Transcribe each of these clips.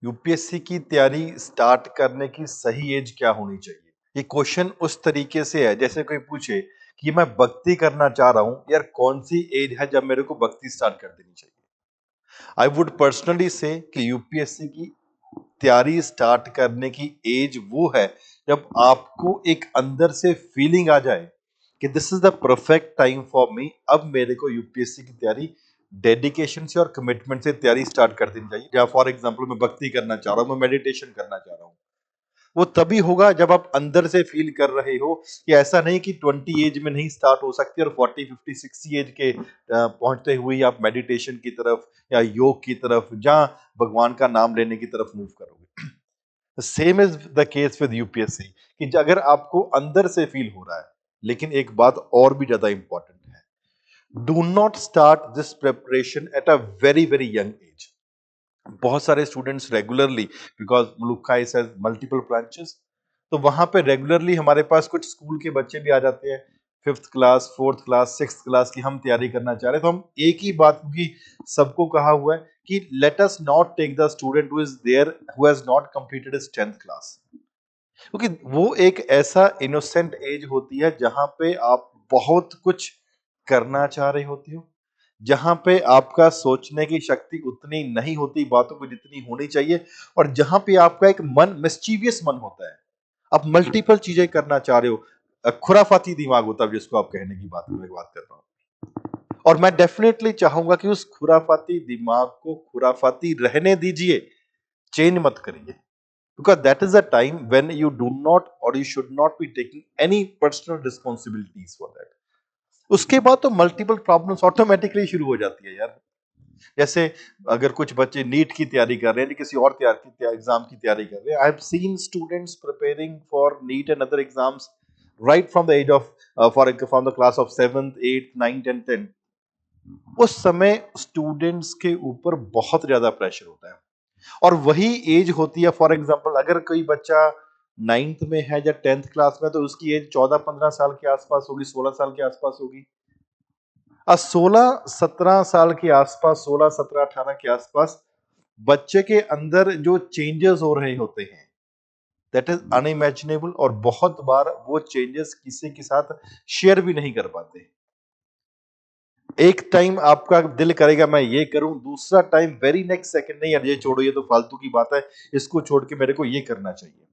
UPSC की तैयारी start करने की सही एज क्या होनी चाहिए? ये क्वेश्चन उस तरीके से है जैसे कोई पूछे कि मैं भक्ति करना चाह रहा हूँ, यार कौन सी एज है जब मेरे को भक्ति स्टार्ट कर देनी चाहिए? आई वुड पर्सनली से कि यूपीएससी की तैयारी स्टार्ट करने की एज वो है जब आपको एक अंदर से फीलिंग आ जाए कि this is the perfect time for me. अब मेरे को यूपीएससी की तैयारी डेडिकेशन से और कमिटमेंट से तैयारी स्टार्ट कर देनी चाहिए। जहाँ फॉर एग्जांपल मैं भक्ति करना चाह रहा हूँ, मैं मेडिटेशन करना चाह रहा हूँ, वो तभी होगा जब आप अंदर से फील कर रहे हो कि ऐसा नहीं कि 20 एज में नहीं स्टार्ट हो सकती और 40, 50, 60 एज के पहुंचते हुए ही आप मेडिटेशन की तरफ या योग की तरफ, जहां भगवान का नाम लेने की तरफ मूव करोगे। Same is the case with UPSC कि अगर आपको अंदर से फील हो रहा है, लेकिन एक बात और भी ज्यादा इंपॉर्टेंट है, do not start this preparation at a very very young age. बहुत सारे स्टूडेंट्स रेगुलरली, बिकॉज मुलुका इज हैज मल्टीपल ब्रांचेस, तो वहां पे रेगुलरली हमारे पास कुछ स्कूल के बच्चे भी आ जाते हैं, fifth class, fourth class, six class की हम तैयारी करना चाह रहे हैं। तो हम एक ही बात, क्योंकि सबको कहा हुआ है कि let us not take the student who is there who has not completed his 10th class, क्योंकि वो एक ऐसा इनोसेंट एज होती है जहां पे आप बहुत कुछ करना चाह रहे होती हो, जहां पे आपका सोचने की शक्ति उतनी नहीं होती बातों को जितनी होनी चाहिए, और जहां पे आपका एक मन मिस्चीवियस मन होता है, आप मल्टीपल चीजें करना चाह रहे हो, खुराफाती दिमाग होता है जिसको आप कहने की बात मैं बात कर रहा हूँ। और मैं डेफिनेटली चाहूंगा कि उस खुराफाती दिमाग को खुराफाती रहने दीजिए, चेंज मत करिए, because that is the time when you do not or you should not be taking any personal responsibilities for that। उसके बाद तो मल्टीपल प्रॉब्लम्स ऑटोमेटिकली शुरू हो जाती है यार। जैसे अगर कुछ बच्चे नीट की तैयारी कर रहे हैं, किसी और एग्जाम की तैयारी कर रहे हैं, I have seen students preparing for NEET and other exams right from the age of for from the class of 7th 8th 9th and 10th। उस समय स्टूडेंट्स के ऊपर बहुत ज्यादा प्रेशर होता है, और वही एज होती है, फॉर एग्जाम्पल अगर कोई बच्चा 9th में है या 10th क्लास में, तो उसकी एज 14-15 साल के आसपास होगी, 16 साल के आसपास होगी। 16-17 साल के आसपास, 16-17-18 के आसपास बच्चे के अंदर जो चेंजेस हो रहे होते हैं, दैट इज अनइमेजिनेबल, और बहुत बार वो चेंजेस किसी के साथ शेयर भी नहीं कर पाते। एक टाइम आपका दिल करेगा मैं ये करूं, दूसरा टाइम वेरी नेक्स्ट सेकंड, नहीं यार ये छोड़ो, ये तो फालतू की बात है, इसको छोड़ के मेरे को ये करना चाहिए।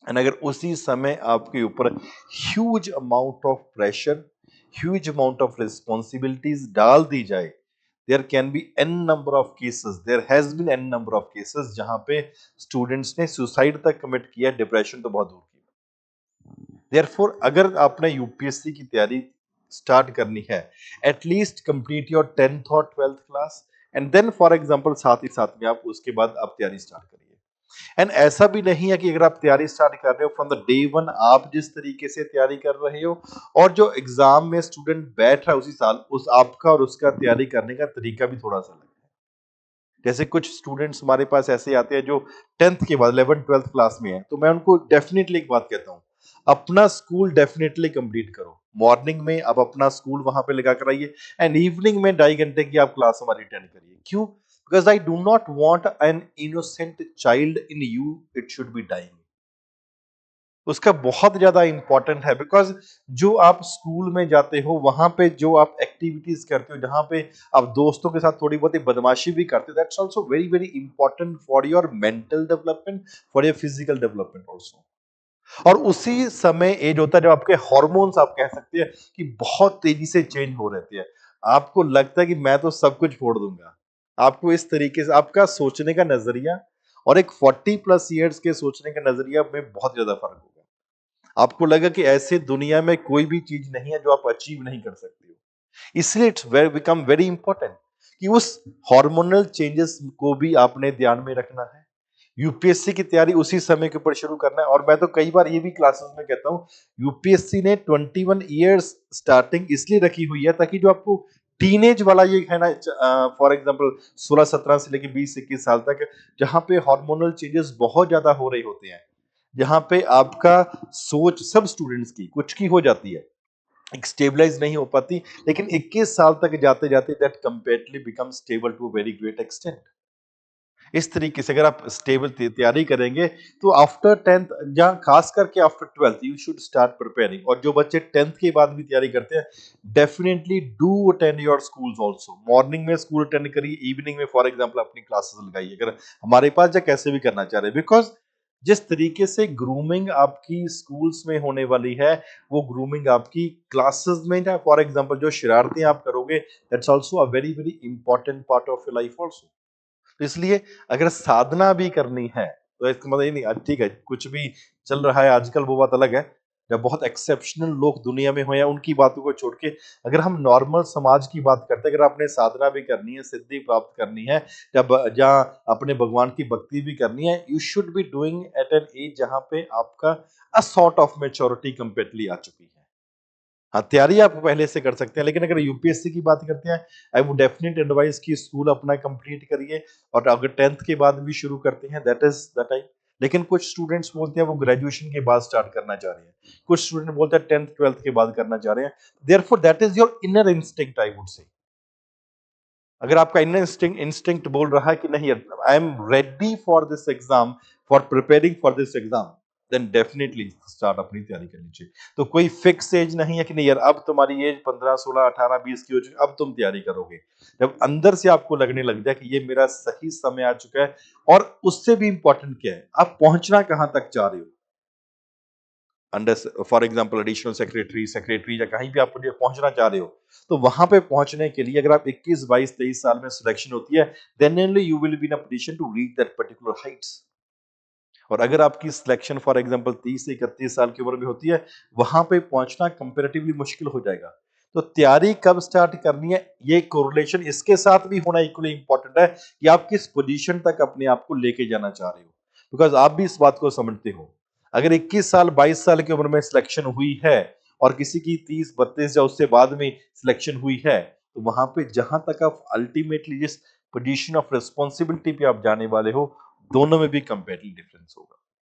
एंड अगर उसी समय आपके ऊपर huge amount of pressure, huge amount of responsibilities डाल दी जाए, there can be an number of cases, there has been an number of cases जहां पे स्टूडेंट्स ने सुसाइड तक कमिट किया, डिप्रेशन तो बहुत दूर की। देयरफॉर अगर आपने यूपीएससी की तैयारी स्टार्ट करनी है, एटलीस्ट कंप्लीट योर 10th और 12th class, and then for example साथ ही साथ में आप उसके बाद आप तैयारी स्टार्ट करिए। एंड ऐसा भी नहीं है कि अगर आप तैयारी स्टार्ट कर रहे हो फ्रॉम द डे वन, आप जिस तरीके से तैयारी कर रहे हो और जो एग्जाम में स्टूडेंट बैठ रहा है उसी साल, उस आपका और उसका तैयारी करने का तरीका भी थोड़ा सा अलग है। जैसे कुछ स्टूडेंट्स हमारे पास ऐसे आते हैं जो 10th के बाद 11th 12th क्लास में है, तो मैं उनको डेफिनेटली एक बात कहता हूँ, अपना स्कूल डेफिनेटली कंप्लीट करो। मॉर्निंग में आप अपना स्कूल वहां पे लगा कर आइए, एंड इवनिंग में 2.5 घंटे की आप क्लास हमारी अटेंड करिए। क्यों? Because I do not want an innocent child in you, it should be dying. उसका बहुत ज्यादा इंपॉर्टेंट है, बिकॉज जो आप स्कूल में जाते हो, वहां पे जो आप एक्टिविटीज करते हो, जहां पे आप दोस्तों के साथ थोड़ी बहुत बदमाशी भी करते हो, that's also very very important for your mental development, for your physical development also. और उसी समय एज होता है जब आपके हार्मोन्स, आप कह सकते हैं कि बहुत तेजी से चेंज हो रहते हैं। आपको लगता है कि मैं तो सब कुछ छोड़ दूंगा। आपको इस तरीके से आपका सोचने का नजरिया और एक 40+ ईयर्स के सोचने का नजरिया में बहुत ज्यादा फर्क होगा। आपको लगा कि ऐसे दुनिया में कोई भी चीज नहीं है जो आप अचीव नहीं कर सकते हो। इसलिए इट्स बिकम वेरी इंपॉर्टेंट कि उस हार्मोनल चेंजेस को भी आपने ध्यान में रखना है। यूपीएससी की तैयारी उसी समय के ऊपर शुरू करना है। और मैं तो कई बार ये भी क्लासेस में कहता हूँ, यूपीएससी ने 21 ईयर्स स्टार्टिंग इसलिए रखी हुई है ताकि जो आपको टीनेज वाला ये है ना, फॉर एग्जांपल 16-17 से लेके 20-21 साल तक, जहां पे हार्मोनल चेंजेस बहुत ज्यादा हो रहे होते हैं, जहां पे आपका सोच सब स्टूडेंट्स की कुछ की हो जाती है, एक स्टेबलाइज नहीं हो पाती, लेकिन 21 साल तक जाते जाते that comparatively become stable to a very great extent. इस तरीके से अगर आप स्टेबल तैयारी करेंगे तो आफ्टर 10th या खास करके after 12th you should start preparing. और जो बच्चे 10th के बाद भी तैयारी करते हैं, definitely do attend your schools also. Morning में स्कूल अटेंड करिए, इवनिंग में फॉर एग्जांपल अपनी क्लासेस लगाइए अगर हमारे पास, या कैसे भी करना चाह रहे हैं। बिकॉज जिस तरीके से ग्रूमिंग आपकी स्कूल्स में होने वाली है, वो ग्रूमिंग आपकी क्लासेस में है। फॉर एग्जांपल जो शरारतें आप करोगे, that's also a very very important part of your life also. तो इसलिए अगर साधना भी करनी है तो इसका मतलब ये नहीं ठीक है कुछ भी चल रहा है आजकल, वो बात अलग है। जब बहुत एक्सेप्शनल लोग दुनिया में हो या उनकी बातों को छोड़ के अगर हम नॉर्मल समाज की बात करते हैं, अगर आपने साधना भी करनी है, सिद्धि प्राप्त करनी है, जब जहाँ अपने भगवान की भक्ति भी करनी है, you should be doing at an age जहाँ पे आपका a sort of maturity completely आ चुकी है। हाँ, तैयारी आप पहले से कर सकते हैं, लेकिन अगर यूपीएससी की बात करते हैं, आई वुड डेफिनेट एडवाइस कि स्कूल अपना कंप्लीट करिए और अगर 10th के बाद भी शुरू करते हैं, दैट इज द टाइम। लेकिन कुछ स्टूडेंट्स बोलते हैं वो ग्रेजुएशन के बाद स्टार्ट करना चाह रहे हैं, कुछ स्टूडेंट बोलते हैं 10th 12th के बाद करना चाह रहे हैं। Therefore that is your inner instinct, I would say. अगर आपका इनर इंस्टिंक्ट इंस्टिंक्ट बोल रहा है कि नहीं, I am ready for this exam, for preparing for this exam, then definitely start अपनी तैयारी करनी चाहिए। तो कोई फिक्स एज नहीं है कि नहीं यार अब तुम्हारी एज 15 16 18 20 की हो चुकी, अब तुम तैयारी करोगे। जब अंदर से आपको लगने लग जाए कि ये मेरा सही समय आ चुका है, और उससे भी इंपॉर्टेंट क्या है, आप पहुंचना कहां तक चाह रहे हो। Under for example additional secretary, secretary या कहीं भी आप पहुंचना चाह रहे हो, तो वहां पे पहुंचने के लिए अगर आप 21 22 23 साल में सिलेक्शन होती है, then only you will be in a position to reach that particular heights. और अगर आपकी सिलेक्शन फॉर एग्जांपल 30 से 31 साल की उम्र में होती है, वहां पे पहुंचना कंपैरेटिवली मुश्किल हो जाएगा। तो तैयारी कब स्टार्ट करनी है, ये कोरिलेशन इसके साथ भी होना इक्वली इंपॉर्टेंट है कि आप किस पोजीशन तक अपने आप को लेके जाना चाह रहे हो। बिकॉज आप भी इस बात को समझते हो, अगर 21 साल 22 साल की उम्र में सिलेक्शन हुई है और किसी की 30 32 या उससे बाद में सिलेक्शन हुई है, तो वहां पे जहां तक आप अल्टीमेटली जिस पोजीशन ऑफ रिस्पॉन्सिबिलिटी पे आप जाने वाले हो, दोनों में भी कंपेरेटिव डिफरेंस होगा।